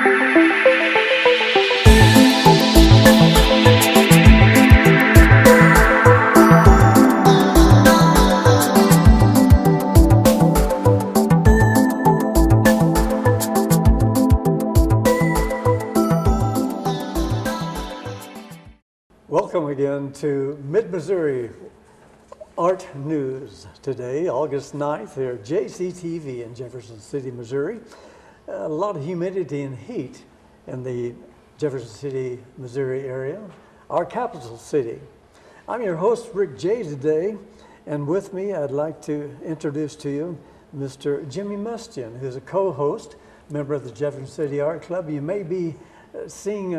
Welcome again to Mid-Missouri Art News today, August 9th, here at JCTV in Jefferson City, Missouri. A lot of humidity and heat in the Jefferson City, Missouri area, our capital city. I'm your host, Rick Jey, today, and with me I'd like to introduce to you Mr. Jimmy Mustion, who's a co-host, member of the Jefferson City Art Club. You may be seeing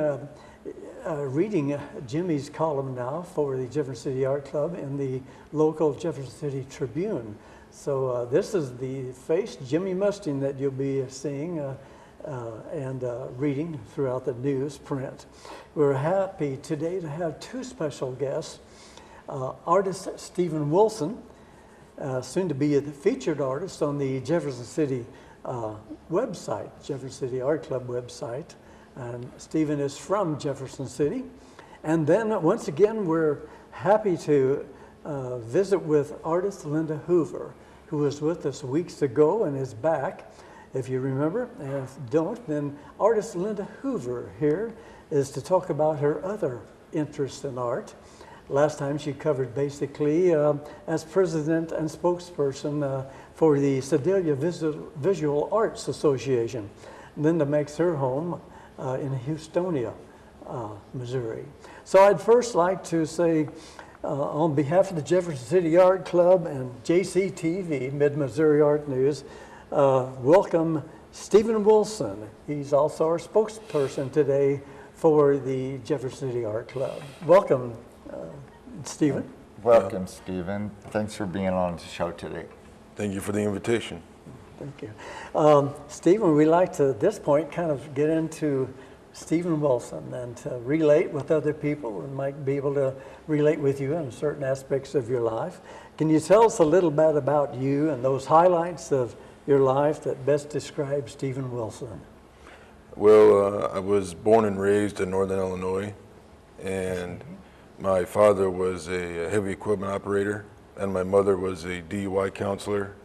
reading Jimmy's column now for the Jefferson City Art Club in the local Jefferson City Tribune. So this is the face, Jimmy Mustion, that you'll be seeing and reading throughout the news print. We're happy today to have two special guests. Artist Stephen Wilson, soon to be a featured artist on the Jefferson City website, Jefferson City Art Club website. And Stephen is from Jefferson City. And then once again, we're happy to visit with artist Linda Hoover, who was with us weeks ago and is back, if you remember. And if you don't, then artist Linda Hoover here is to talk about her other interests in art. Last time she covered basically as president and spokesperson for the Sedalia Visual Arts Association. Linda makes her home in Houstonia, Missouri. So I'd first like to say, on behalf of the Jefferson City Art Club and JCTV, Mid-Missouri Art News, welcome Stephen Wilson. He's also our spokesperson today for the Jefferson City Art Club. Welcome, Stephen. Welcome, Stephen. Thanks for being on the show today. Thank you for the invitation. Thank you. Stephen, we like to, at this point, kind of get into Stephen Wilson and to relate with other people and might be able to relate with you in certain aspects of your life. Can you tell us a little bit about you and those highlights of your life that best describe Stephen Wilson? Well, I was born and raised in Northern Illinois, and my father was a heavy equipment operator, and my mother was a DUI counselor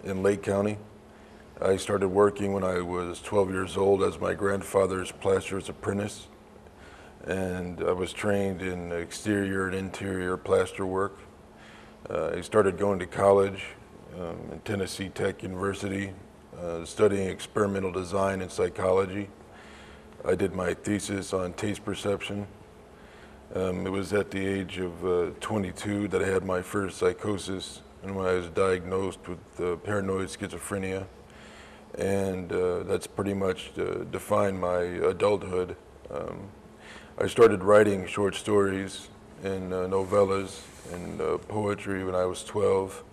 in Lake County. I started working when I was 12 years old as my grandfather's plasterer's apprentice, and I was trained in exterior and interior plaster work. I started going to college in Tennessee Tech University, studying experimental design and psychology. I did my thesis on taste perception. It was at the age of 22 that I had my first psychosis, and when I was diagnosed with paranoid schizophrenia, and that's pretty much defined my adulthood. I started writing short stories and novellas and poetry when I was 12,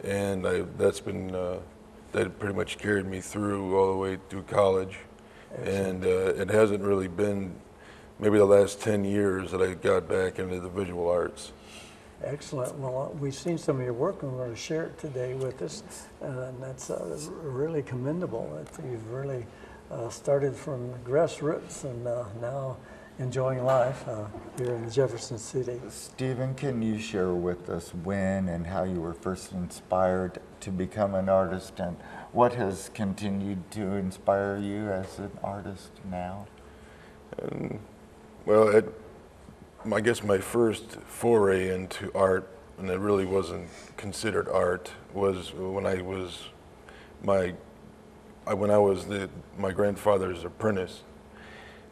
and that pretty much carried me through all the way through college. Excellent. And it hasn't really been maybe the last 10 years that I got back into the visual arts. Excellent. Well, we've seen some of your work and we're going to share it today with us, and that's really commendable that you've really started from grassroots and now enjoying life here in Jefferson City. Stephen, can you share with us when and how you were first inspired to become an artist, and what has continued to inspire you as an artist now? Well, I guess my first foray into art, and it really wasn't considered art, was when I was my grandfather's apprentice.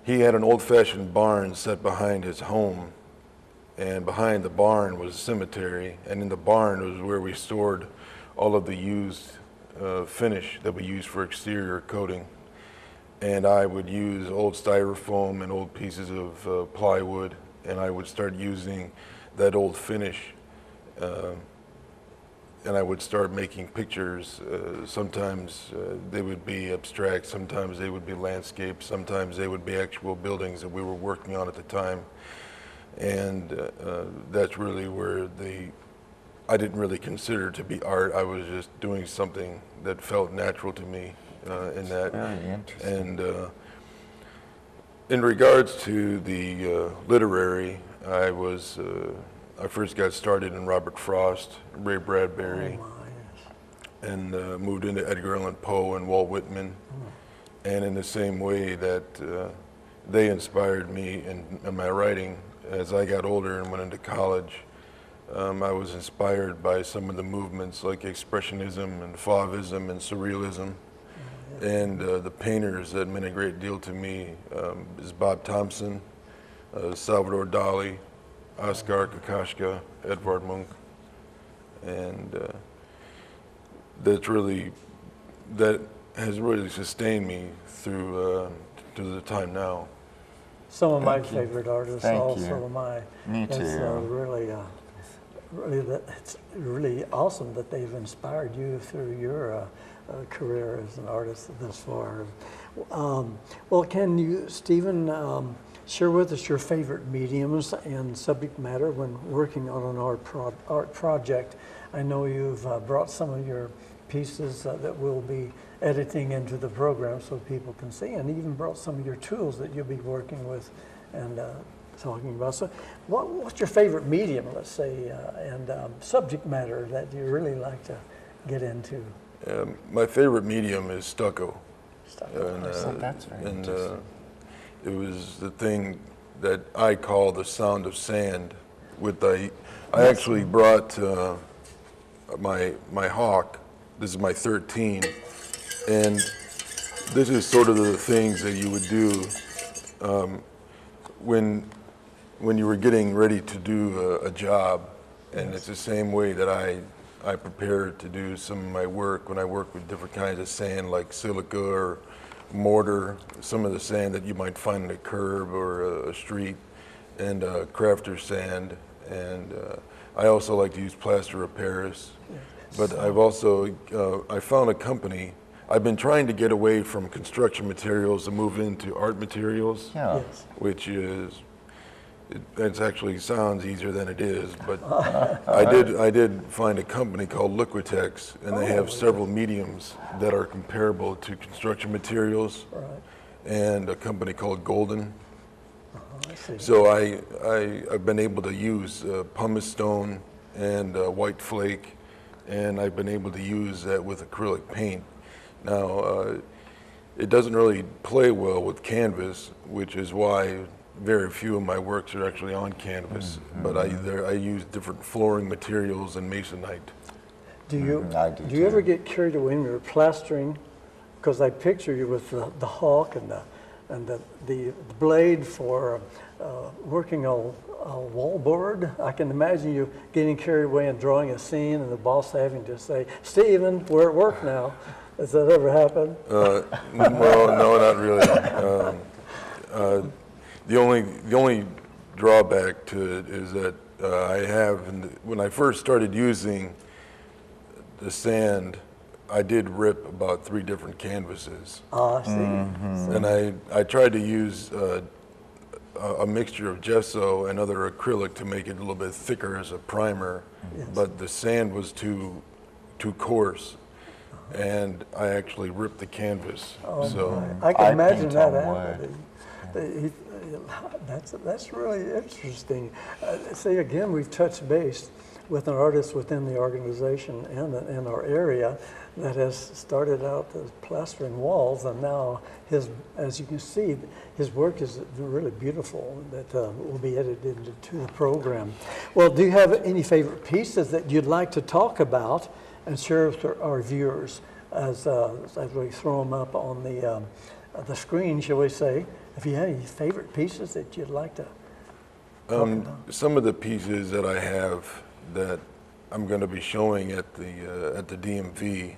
He had an old-fashioned barn set behind his home, and behind the barn was a cemetery, and in the barn was where we stored all of the used finish that we used for exterior coating. And I would use old styrofoam and old pieces of plywood, and I would start using that old finish, and I would start making pictures. Sometimes they would be abstract, sometimes they would be landscapes, sometimes they would be actual buildings that we were working on at the time. And that's really where I didn't really consider it to be art. I was just doing something that felt natural to me in that. Very interesting. And In regards to the literary, I first got started in Robert Frost, Ray Bradbury, Oh, my, yes. and moved into Edgar Allan Poe and Walt Whitman. And in the same way that they inspired me in my writing, as I got older and went into college, I was inspired by some of the movements like Expressionism and Fauvism and Surrealism. And the painters that meant a great deal to me is Bob Thompson, Salvador Dali, Oskar Kokoschka, Edvard Munch. And that has really sustained me through to the time now. Some of my Thank you. favorite artists Thank also you. are my. Me It's too. it's really awesome that they've inspired you through your career as an artist thus far. Well, can you, Stephen, share with us your favorite mediums and subject matter when working on an art project? I know you've brought some of your pieces that we'll be editing into the program so people can see, and even brought some of your tools that you'll be working with and talking about. So what's your favorite medium, let's say, and subject matter that you really like to get into? My favorite medium is stucco. And, That's very and interesting. it was the thing that I call the sound of sand. I actually brought my hawk. This is my 13, and this is sort of the things that you would do when you were getting ready to do a job. And it's the same way that I prepare to do some of my work when I work with different kinds of sand like silica or mortar, some of the sand that you might find in a curb or a street, and crafter sand. And I also like to use plaster of Paris. But I've also, I found a company. I've been trying to get away from construction materials and move into art materials, Yeah. Yes. which is, it actually sounds easier than it is, but I did find a company called Liquitex, and they have several mediums that are comparable to construction materials, Right. and a company called Golden. I see. So I've been able to use pumice stone and white flake, and I've been able to use that with acrylic paint. Now, it doesn't really play well with canvas, which is why very few of my works are actually on canvas. But I use different flooring materials and masonite. Do you I do do you ever too. get carried away when you're plastering? Because I picture you with the hawk and the blade for working a wallboard. I can imagine you getting carried away and drawing a scene, and the boss having to say, "Stephen, we're at work now." Has that ever happened? Well, no, not really. The only drawback to it is that when I first started using the sand, I did rip about 3 different canvases. I see. And I tried to use a mixture of gesso and other acrylic to make it a little bit thicker as a primer, but the sand was too coarse, and I actually ripped the canvas. So I can I imagine paint that on happening. That's really interesting. See, again, we've touched base with an artist within the organization and in our area that has started out as plastering walls, and now as you can see, his work is really beautiful. That will be edited into the program. Well, do you have any favorite pieces that you'd like to talk about and share with our viewers as we throw them up on the screen, shall we say? If you have any favorite pieces that you'd like to talk about. some of the pieces that I have that I'm going to be showing at the DMV,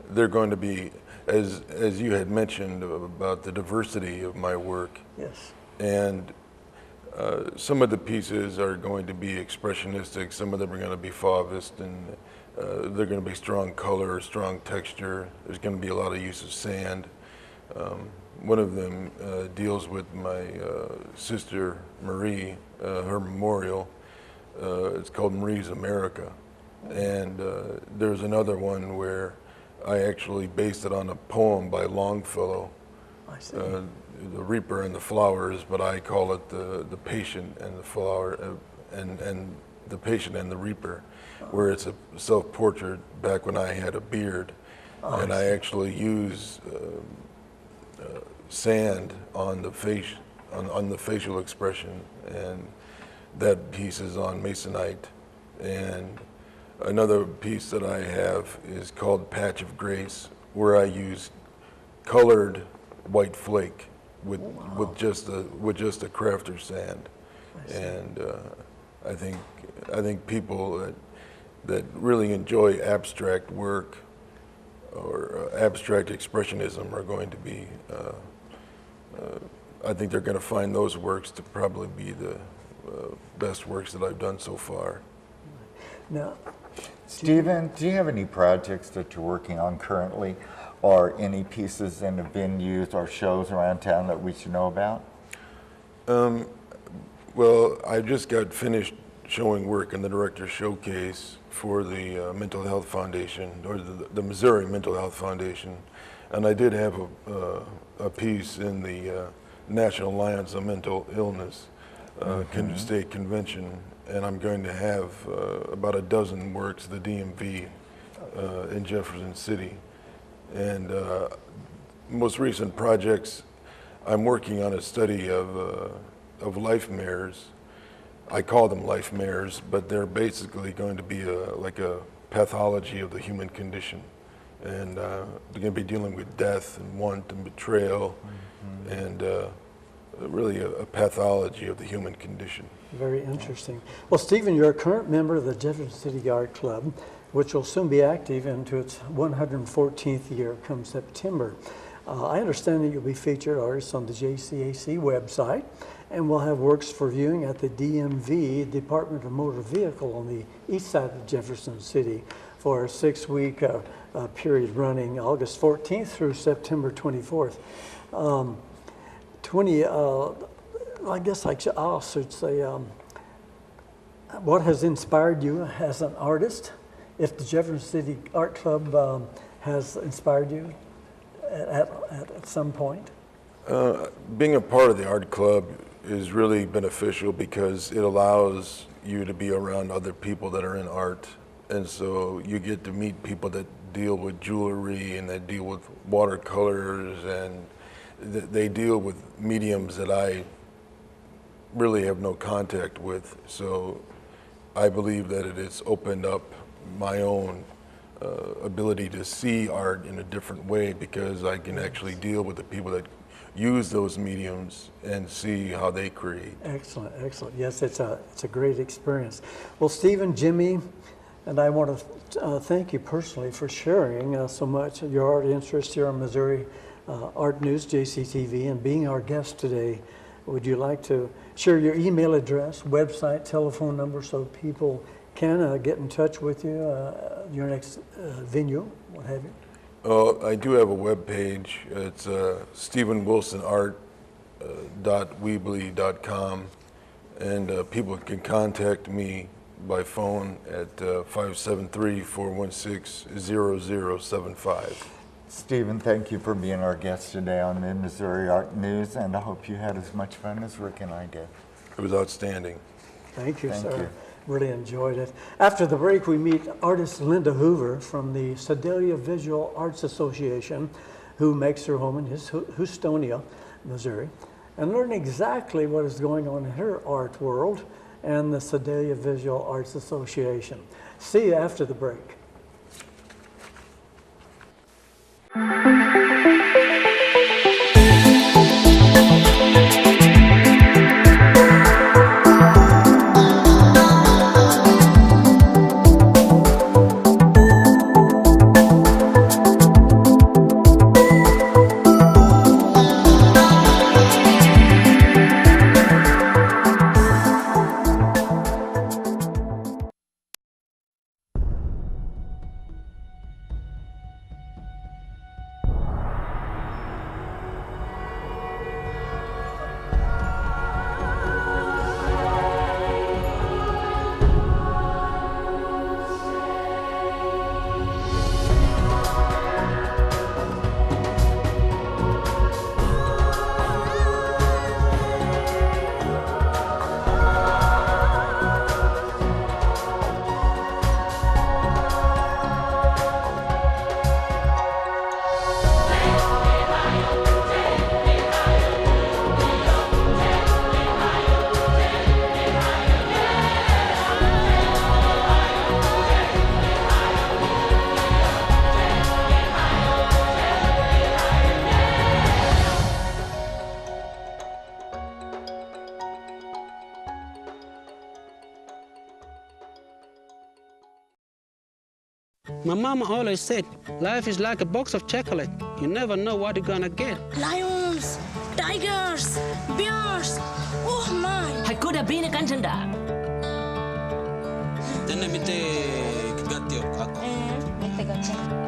they're going to be, as you had mentioned about the diversity of my work, Yes. and some of the pieces are going to be expressionistic, some of them are going to be Fauvist, and they're going to be strong color, strong texture. There's going to be a lot of use of sand. One of them deals with my sister Marie, her memorial. It's called Marie's America. And there's another one where I actually based it on a poem by Longfellow, I see. The reaper and the flowers, but I call it the patient and the flower, and the patient and the reaper, where it's a self-portrait back when I had a beard, and I actually use sand on the face, on the facial expression, and that piece is on masonite. And another piece that I have is called Patch of Grace, where I use colored white flake with just a crafter sand. And I think people that really enjoy abstract work or abstract expressionism are going to be, I think they're going to find those works to probably be the best works that I've done so far. Now, Stephen, do you have any projects that you're working on currently, or any pieces that have been used or shows around town that we should know about? Well, I just got finished showing work in the Director's Showcase for the Mental Health Foundation, or the Missouri Mental Health Foundation, and I did have a piece in the National Alliance of Mental Illness State Convention, and I'm going to have about a dozen works, the DMV in Jefferson City. And most recent projects, I'm working on a study of life mares. I call them life mares, but they're basically going to be like a pathology of the human condition. And they're going to be dealing with death and want and betrayal, and really a pathology of the human condition. very interesting. Well, Stephen, you're a current member of the Jefferson City Art Club, which will soon be active into its 114th year come September. I understand that you'll be featured artists on the JCAC website, and we'll have works for viewing at the DMV, Department of Motor Vehicle, on the east side of Jefferson City for a 6-week period running August 14th through September 24th. I guess I should say, what has inspired you as an artist? If the Jefferson City Art Club has inspired you at some point? Being a part of the art club is really beneficial because it allows you to be around other people that are in art. And so you get to meet people that deal with jewelry and that deal with watercolors, and they deal with mediums that I really have no contact with. So I believe that it has opened up my own ability to see art in a different way, because I can actually deal with the people that use those mediums and see how they create. Excellent, excellent. Yes, it's a great experience. Well, Stephen, Jimmy, and I want to thank you personally for sharing so much of your art interest here on Missouri Art News, JCTV, and being our guest today. Would you like to share your email address, website, telephone number, so people can get in touch with you, your next venue, what have you? I do have a web page. It's stephenwilsonart.weebly.com, and people can contact me by phone at 573-416-0075. Stephen, thank you for being our guest today on Mid-Missouri Art News, and I hope you had as much fun as Rick and I did. It was outstanding. Thank you, Thank sir. you. Really enjoyed it. After the break, we meet artist Linda Hoover from the Sedalia Visual Arts Association, who makes her home in Houstonia, Missouri, and learn exactly what is going on in her art world and the Sedalia Visual Arts Association. See you after the break. My mama always said, life is like a box of chocolate. You never know what you're gonna get. Lions, tigers, bears. Oh my! Hakuna bini kanjanda. Then mite kagati ako. Mite gotcha.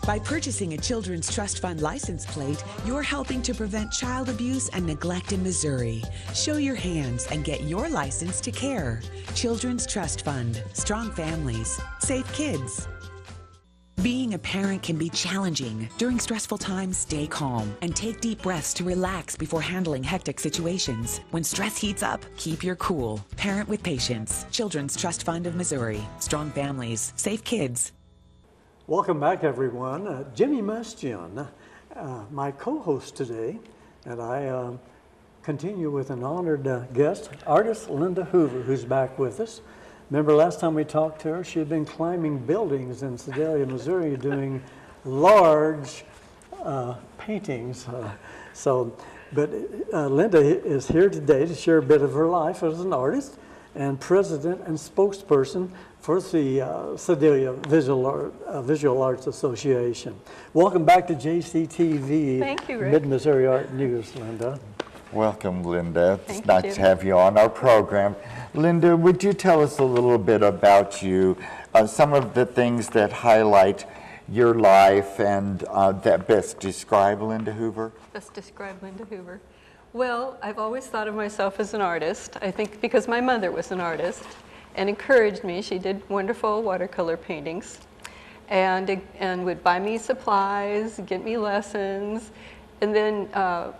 By purchasing a Children's Trust Fund license plate, you're helping to prevent child abuse and neglect in Missouri. Show your hands and get your license to care. Children's Trust Fund. Strong families. Safe kids. Being a parent can be challenging. During stressful times, stay calm and take deep breaths to relax before handling hectic situations. When stress heats up, keep your cool. Parent with patience. Children's Trust Fund of Missouri. Strong families. Safe kids. Welcome back, everyone. Jimmy Mustion, my co-host today, and I continue with an honored guest, artist Linda Hoover, who's back with us. Remember last time we talked to her, she had been climbing buildings in Sedalia, Missouri, doing large paintings. But Linda is here today to share a bit of her life as an artist and president and spokesperson for the Sedalia Visual Arts Association. Welcome back to JCTV. Thank you, Rick. Mid-Missouri Art News, Linda. Welcome, Linda. It's Thank nice you. to have you on our program. Linda, would you tell us a little bit about you, some of the things that highlight your life and that best describe Linda Hoover? Best describe Linda Hoover. Well, I've always thought of myself as an artist, I think because my mother was an artist and encouraged me. She did wonderful watercolor paintings and would buy me supplies, get me lessons. And then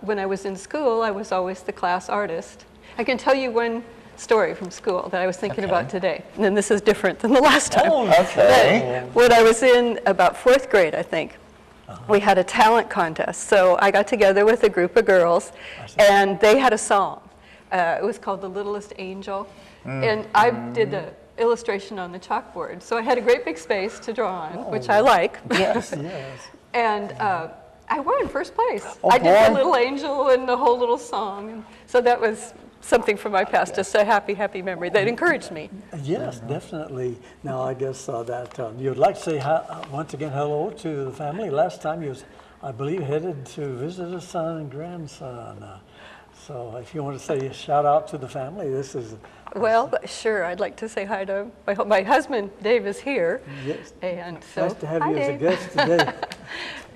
when I was in school, I was always the class artist. I can tell you one story from school that I was thinking about today. And then this is different than the last time. Oh, okay. But when I was in about 4th grade, I think, we had a talent contest. So I got together with a group of girls, and they had a song. It was called The Littlest Angel. And I did the illustration on the chalkboard. So I had a great big space to draw on, which I like. Yes, yes. And I won first place. Oh, I did the boy. little angel and the whole little song. And so that was something from my past, just a happy, happy memory that encouraged me. Yes, definitely. Now, I guess that you would like to say once again hello to the family. Last time you was, I believe, headed to visit a son and grandson. So if you want to say a shout out to the family, this is... Well, sure. I'd like to say hi to my husband, Dave, is here. Yes. And so, Nice to have hi, you as a Dave. guest today.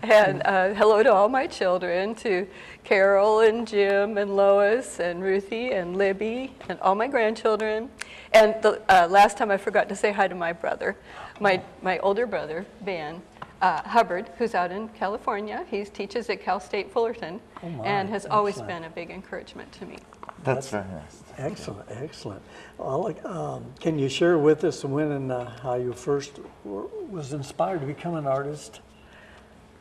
And hello to all my children, to Carol and Jim and Lois and Ruthie and Libby and all my grandchildren. And the last time I forgot to say hi to my brother, my older brother, Ben Hubbard, who's out in California. He teaches at Cal State Fullerton and has always been a big encouragement to me. That's very nice. Excellent, excellent. Well, can you share with us when and how you first was inspired to become an artist?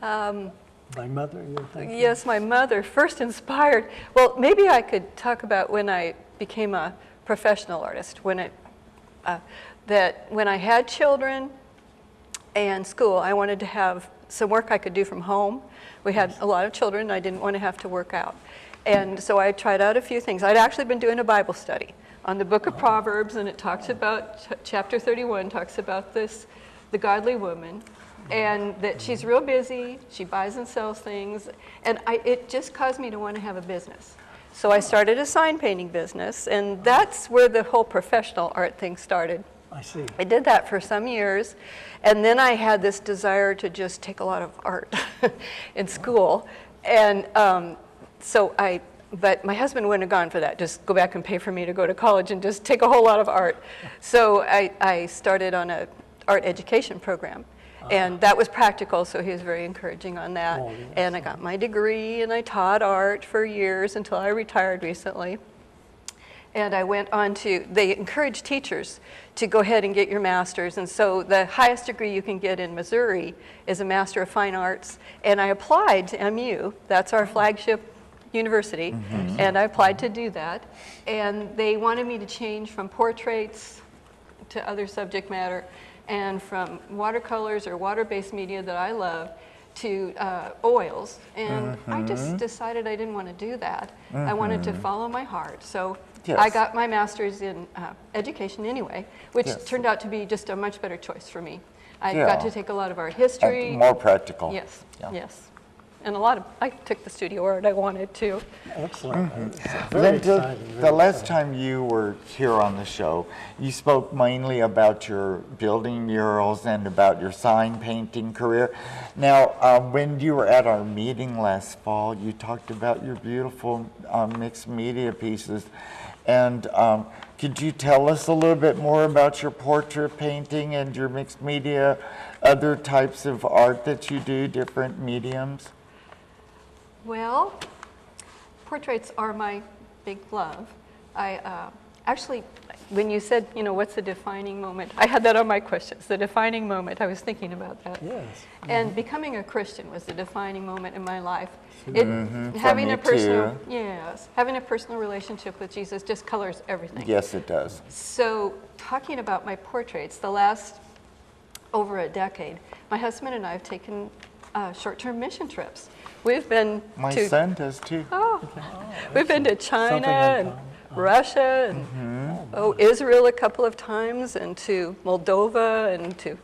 My mother, you're thinking? Yes, my mother first inspired. Well, maybe I could talk about when I became a professional artist. When I had children and school, I wanted to have some work I could do from home. We had a lot of children, and I didn't want to have to work out. And so I tried out a few things. I'd actually been doing a Bible study on the book of Proverbs, and it talks about, chapter 31 talks about the godly woman, and that she's real busy, she buys and sells things, and it just caused me to want to have a business. So I started a sign painting business, and that's where the whole professional art thing started. I see. I did that for some years, and then I had this desire to just take a lot of art in school, and but my husband wouldn't have gone for that, just go back and pay for me to go to college and just take a whole lot of art. So I started on an art education program, and that was practical, so he was very encouraging on that. Oh, yes. And I got my degree, and I taught art for years until I retired recently. And I went on to, they encourage teachers to go ahead and get your master's. And so the highest degree you can get in Missouri is a Master of Fine Arts. And I applied to MU, that's our flagship university, and I applied to do that. And they wanted me to change from portraits to other subject matter. and from watercolors or water-based media that I love to oils. And I just decided I didn't want to do that. I wanted to follow my heart. So I got my master's in education anyway, which turned out to be just a much better choice for me. I got to take a lot of art history. And more practical. Yes, yes. And a lot of, I took the studio art I wanted to. Excellent. Very Linda, exciting, the very last exciting. time you were here on the show, you spoke mainly about your building murals and about your sign painting career. Now, when you were at our meeting last fall, you talked about your beautiful mixed media pieces. And could you tell us a little bit more about your portrait painting and your mixed media, other types of art that you do, different mediums? Well, portraits are my big love. I actually, when you said, you know, what's the defining moment? I had that on my questions, the defining moment. I was thinking about that. Yes. And becoming a Christian was the defining moment in my life. Having a personal, having a personal relationship with Jesus just colors everything. Yes, it does. So talking about my portraits, the last over a decade, my husband and I have taken short-term mission trips. We've been My to son does too. we've been to China Something in and common. Russia and Israel a couple of times, and to Moldova and to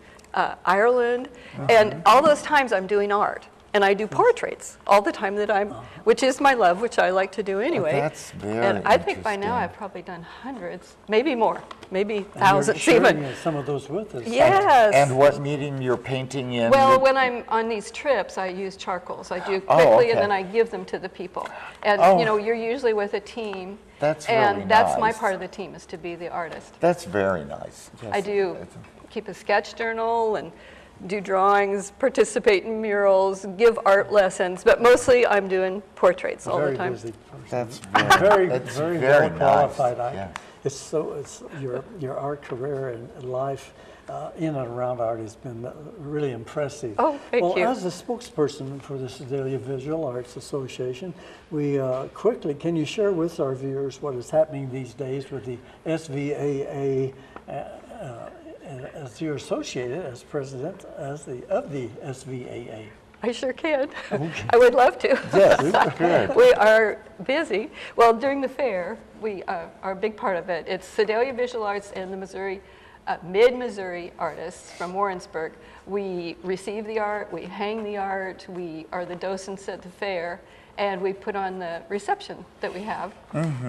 Ireland, and all those times I'm doing art. And I do portraits all the time that which is my love, which I like to do anyway. That's very And I think by now interesting. I've probably done hundreds, maybe more, maybe And you're thousands sharing even. some of those with us. Yes. And what medium you're painting in? Well, when I'm on these trips, I use charcoals. I do quickly, okay. and then I give them to the people. And you know, you're usually with a team. That's and really that's my nice. part of the team, is to be the artist. That's very nice. Yes, I do it's- keep a sketch journal and do drawings, participate in murals, give art lessons, but mostly I'm doing portraits all Very the time. busy person. That's Very, that's very, very well qualified. nice. Yeah. It's your art career and life in and around art has been really impressive. Oh, thank you. Well, as a spokesperson for the Sedalia Visual Arts Association, we quickly, can you share with our viewers what is happening these days with the SVAA? As you're associated as president of the SVAA. I sure can. I would love to. Yes, good. We are busy. Well, during the fair, we are a big part of it. It's Sedalia Visual Arts and the Missouri, Mid-Missouri artists from Warrensburg. We receive the art, we hang the art, we are the docents at the fair, and we put on the reception that we have.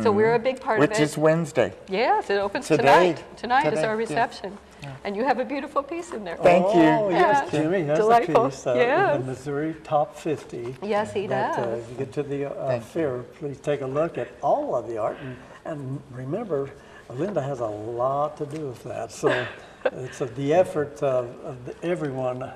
So we're a big part of it. Which is Wednesday. Yes, it opens Today. tonight. Tonight is Today, our yeah. reception. And you have a beautiful piece in there. Thank you. Oh, yes, Yeah. Jimmy has Delightful. a piece Yes. in the Missouri Top 50. Yes, he That, does. if you get to the fair, please take a look at all of the art. And remember, Linda has a lot to do with that. So it's the effort of everyone,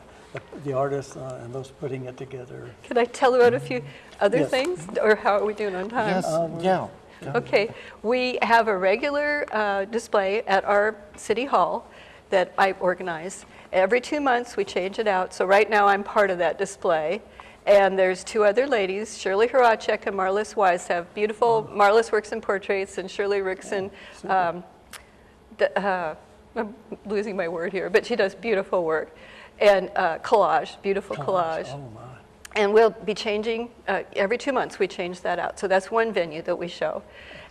the artists and those putting it together. Can I tell about a few other Yes. things? Or how are we doing on time? Yes, yeah. Okay, we have a regular display at our city hall that I organize. Every 2 months we change it out. So right now I'm part of that display. And there's two other ladies, Shirley Horacek and Marlis Weiss, have beautiful, Marlis works in portraits and Shirley works in, I'm losing my word here, but she does beautiful work. And collage, beautiful collage. Oh, my. And we'll be changing, every 2 months we change that out. So that's one venue that we show.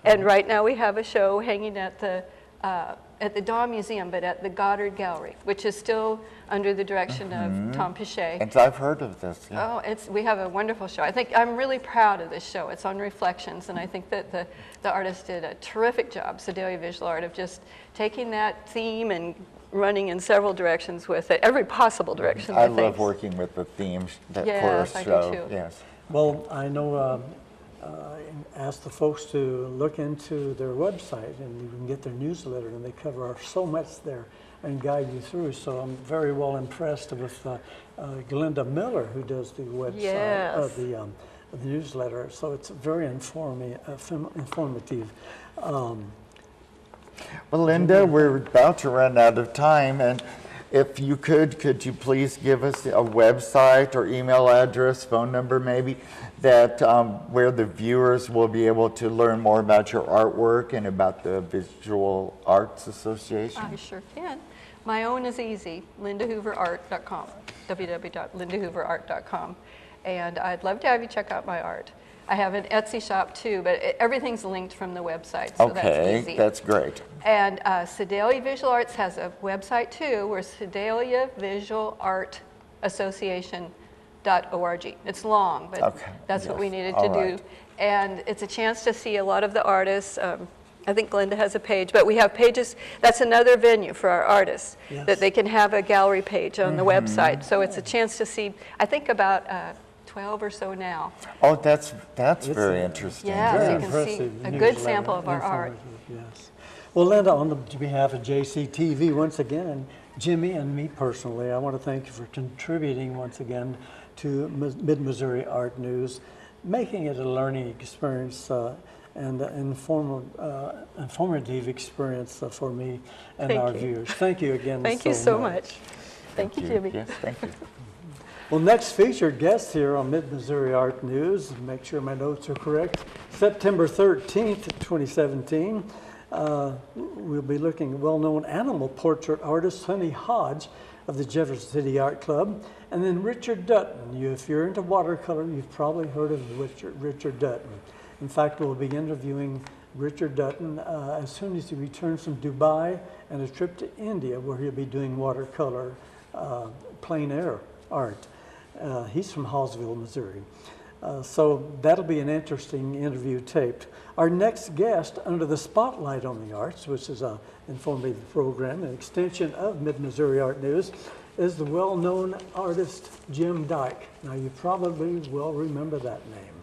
And right now we have a show hanging at the Daw Museum, but at the Goddard Gallery, which is still under the direction of Tom Pichet. And I've heard of this. Yeah. Oh, we have a wonderful show. I'm really proud of this show. It's on Reflections, and I think that the artist did a terrific job, Sedalia Visual Art, of just taking that theme and running in several directions with it, every possible direction. I love working with the themes that Yes, for a I do show. too. Yes. Well, I know ask the folks to look into their website and you can get their newsletter, and they cover so much there and guide you through. So I'm very well impressed with Glenda Miller, who does the website, Yes. the newsletter. So it's very informative. Well, Linda, we're about to run out of time, and if you could you please give us a website or email address, phone number maybe, that where the viewers will be able to learn more about your artwork and about the Visual Arts Association? I sure can. My own is easy, lindahooverart.com, www.lindahooverart.com. And I'd love to have you check out my art. I have an Etsy shop too, but everything's linked from the website, so that's easy. That's great. And Sedalia Visual Arts has a website too. We're Sedalia Visual Art Association.org. It's long, but that's what we needed to do. And it's a chance to see a lot of the artists. I think Glenda has a page, but we have pages. That's another venue for our artists, that they can have a gallery page on the website. So it's a chance to see, I think about 12 or so now. Oh, that's very interesting. Yeah, Very so you can see impressive a good newsletter, sample of our art. informative, Yes. Well, Linda, on behalf of JCTV, once again, and Jimmy and me personally, I want to thank you for contributing once again to Mid-Missouri Art News, making it a learning experience and an informative experience for me and our viewers. Thank you again. Thank you so much. Thank you, Jimmy. Yes, thank you. Well, next featured guest here on Mid-Missouri Art News, make sure my notes are correct, September 13th, 2017, we'll be looking at well-known animal portrait artist Honey Hodge of the Jefferson City Art Club, and then Richard Dutton. If you're into watercolor, you've probably heard of Richard Dutton. In fact, we'll be interviewing Richard Dutton as soon as he returns from Dubai and a trip to India, where he'll be doing watercolor plein air art. He's from Hallsville, Missouri. So that'll be an interesting interview taped. Our next guest under the Spotlight on the Arts, which is an informative program, an extension of Mid-Missouri Art News, is the well-known artist Jim Dyke. Now you probably will remember that name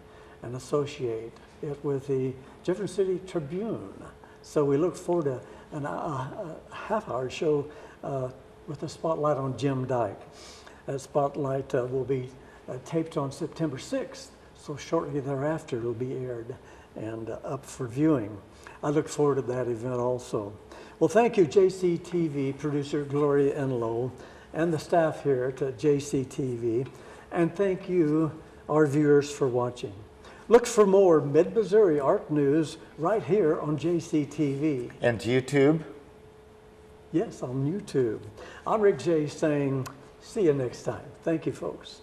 and associate it with the Jefferson City Tribune. So we look forward to a half-hour show with a spotlight on Jim Dyke. That spotlight will be taped on September 6th, so shortly thereafter it'll be aired and up for viewing. I look forward to that event also. Well, thank you, JCTV producer Gloria Enlow and the staff here at JCTV, and thank you, our viewers, for watching. Look for more Mid-Missouri Art News right here on JCTV. And YouTube? Yes, on YouTube. I'm Rick Jey saying, see you next time. Thank you, folks.